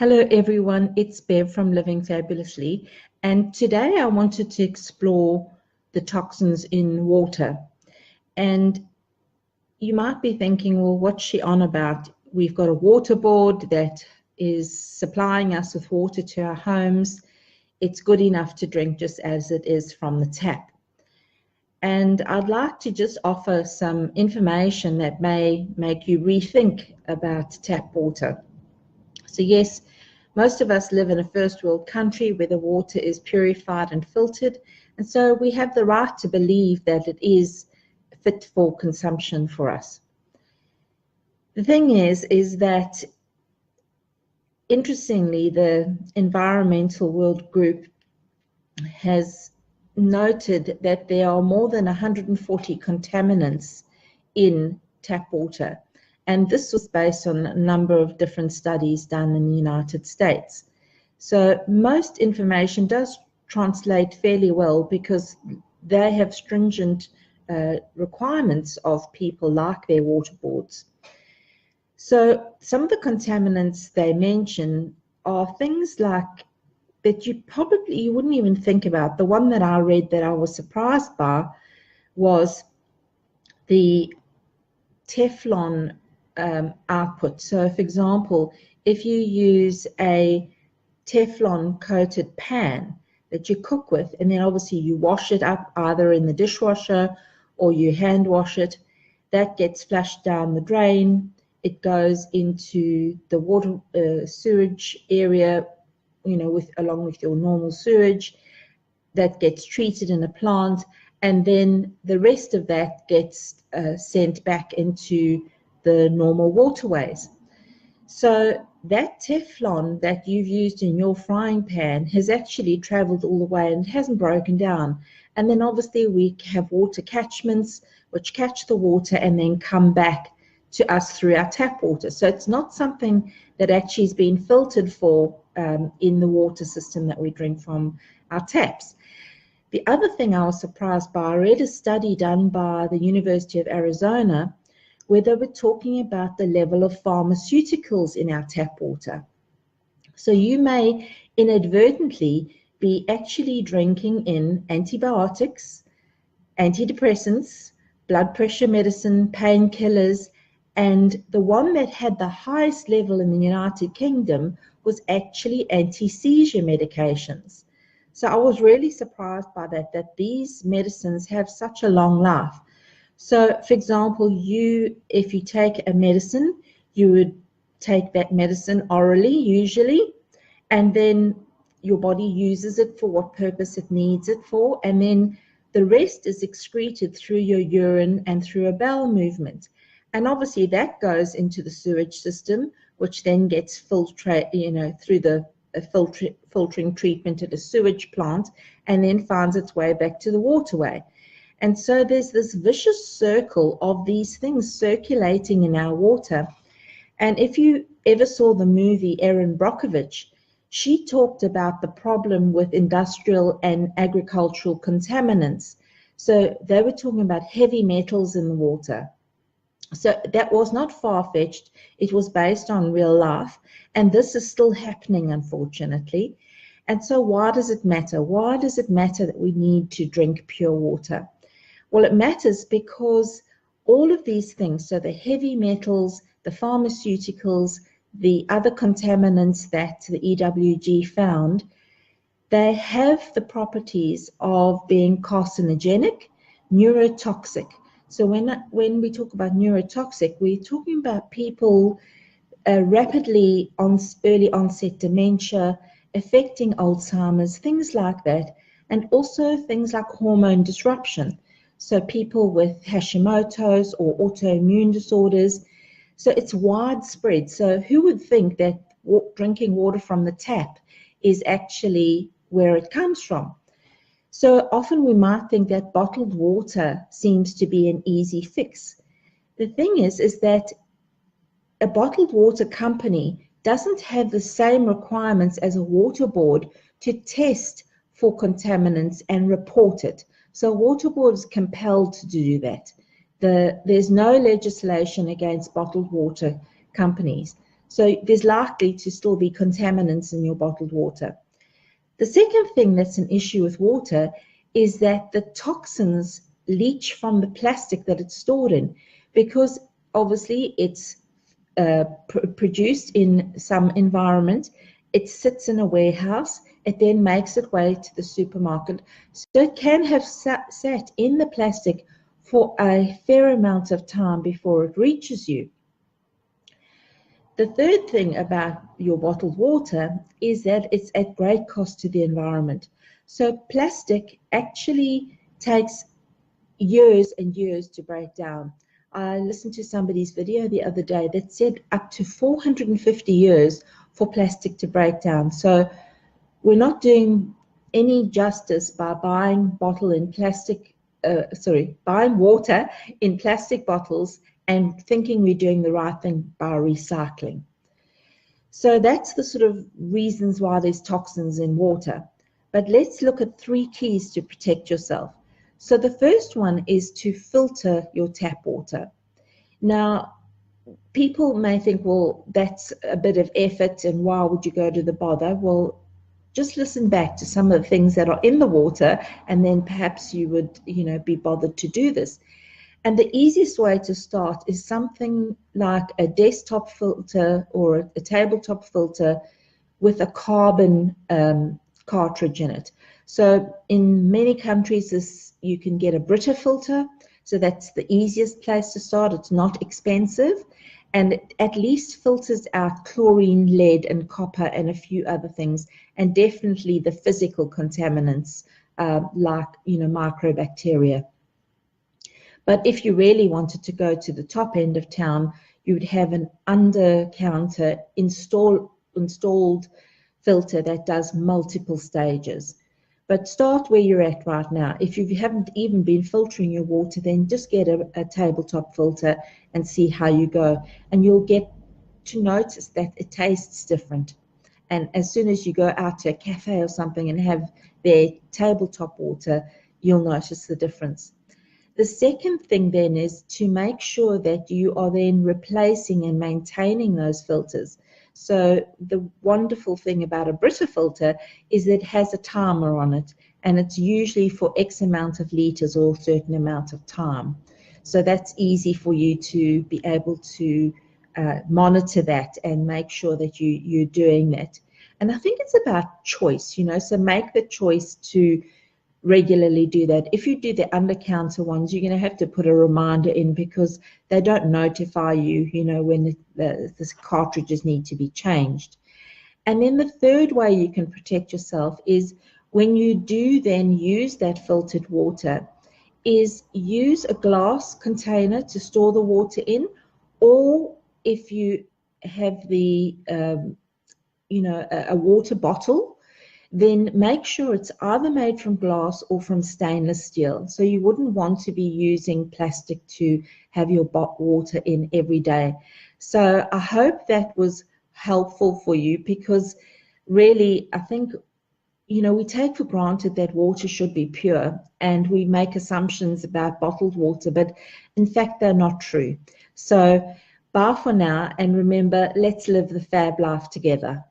Hello everyone, it's Bev from Living Fabulously, and today I wanted to explore the toxins in water. And you might be thinking, well, what's she on about? We've got a water board that is supplying us with water to our homes. It's good enough to drink just as it is from the tap. And I'd like to just offer some information that may make you rethink about tap water. So yes, most of us live in a first world country where the water is purified and filtered, and so we have the right to believe that it is fit for consumption for us. The thing is that interestingly, the Environmental World Group has noted that there are more than 140 contaminants in tap water. And this was based on a number of different studies done in the United States. So most information does translate fairly well because they have stringent requirements of people like their water boards. So some of the contaminants they mention are things like that you wouldn't even think about. The one that I read that I was surprised by was the Teflon output. So for example, if you use a Teflon coated pan that you cook with, and then obviously you wash it up either in the dishwasher or you hand wash it, that gets flushed down the drain. It goes into the water sewage area, along with your normal sewage, that gets treated in a plant, and then the rest of that gets sent back into the normal waterways. So that Teflon that you've used in your frying pan has actually traveled all the way and it hasn't broken down. And then obviously we have water catchments which catch the water and then come back to us through our tap water. So it's not something that actually has been filtered for in the water system that we drink from our taps. The other thing I was surprised by, I read a study done by the University of Arizona where they were talking about the level of pharmaceuticals in our tap water. So you may inadvertently be actually drinking in antibiotics, antidepressants, blood pressure medicine, painkillers, and the one that had the highest level in the United Kingdom was actually anti-seizure medications. So I was really surprised by that these medicines have such a long life. So, for example, if you take a medicine, you would take that medicine orally usually, and then your body uses it for what purpose it needs it for, and then the rest is excreted through your urine and through a bowel movement. And obviously that goes into the sewage system, which then gets filtered, through the filtering treatment at a sewage plant, and then finds its way back to the waterway. And so there's this vicious circle of these things circulating in our water. And if you ever saw the movie Erin Brockovich, she talked about the problem with industrial and agricultural contaminants. So they were talking about heavy metals in the water. So that was not far-fetched. It was based on real life. And this is still happening, unfortunately. And so why does it matter? Why does it matter that we need to drink pure water? Well, it matters because all of these things, so the heavy metals, the pharmaceuticals, the other contaminants that the EWG found, they have the properties of being carcinogenic, neurotoxic. So when we talk about neurotoxic, we're talking about people early onset dementia, affecting Alzheimer's, things like that, and also things like hormone disruption. So people with Hashimoto's or autoimmune disorders. So it's widespread. So who would think that drinking water from the tap is actually where it comes from? So often we might think that bottled water seems to be an easy fix. The thing is that a bottled water company doesn't have the same requirements as a water board to test for contaminants and report it. So a water board is compelled to do that. There's no legislation against bottled water companies. So there's likely to still be contaminants in your bottled water. The second thing that's an issue with water is that the toxins leach from the plastic that it's stored in, because obviously it's produced in some environment. It sits in a warehouse. It then makes its way to the supermarket. So it can have sat in the plastic for a fair amount of time before it reaches you. The third thing about your bottled water is that it's at great cost to the environment. So plastic actually takes years and years to break down. I listened to somebody's video the other day that said up to 450 years for plastic to break down. So we're not doing any justice by buying bottle in plastic, buying water in plastic bottles and thinking we're doing the right thing by recycling. So that's the sort of reasons why there's toxins in water. But let's look at 3 keys to protect yourself. So the first one is to filter your tap water. Now, people may think, well, that's a bit of effort and why would you go to the bother? Well, just listen back to some of the things that are in the water and then perhaps you would, be bothered to do this. And the easiest way to start is something like a desktop filter or a tabletop filter with a carbon cartridge in it. So in many countries, you can get a Brita filter. So that's the easiest place to start. It's not expensive. And it at least filters out chlorine, lead, and copper, and a few other things. And definitely the physical contaminants like, microbacteria. But if you really wanted to go to the top end of town, you would have an under-counter installed filter that does multiple stages. But start where you're at right now. If you haven't even been filtering your water, then just get a tabletop filter and see how you go. And you'll get to notice that it tastes different. And as soon as you go out to a cafe or something and have their tabletop water, you'll notice the difference. The second thing then is to make sure that you are then replacing and maintaining those filters. So the wonderful thing about a Brita filter is that it has a timer on it, and it's usually for X amount of liters or a certain amount of time. So that's easy for you to be able to monitor that and make sure that you're doing that. And I think it's about choice, so make the choice to regularly do that. If you do the under-counter ones, you're going to have to put a reminder in because they don't notify you, when the cartridges need to be changed. And then the third way you can protect yourself is when you do then use that filtered water, is use a glass container to store the water in, or if you have the, a water bottle, then make sure it's either made from glass or from stainless steel. So you wouldn't want to be using plastic to have your water in every day. So I hope that was helpful for you, because really I think, we take for granted that water should be pure and we make assumptions about bottled water, but in fact they're not true. So bye for now, and remember, let's live the fab life together.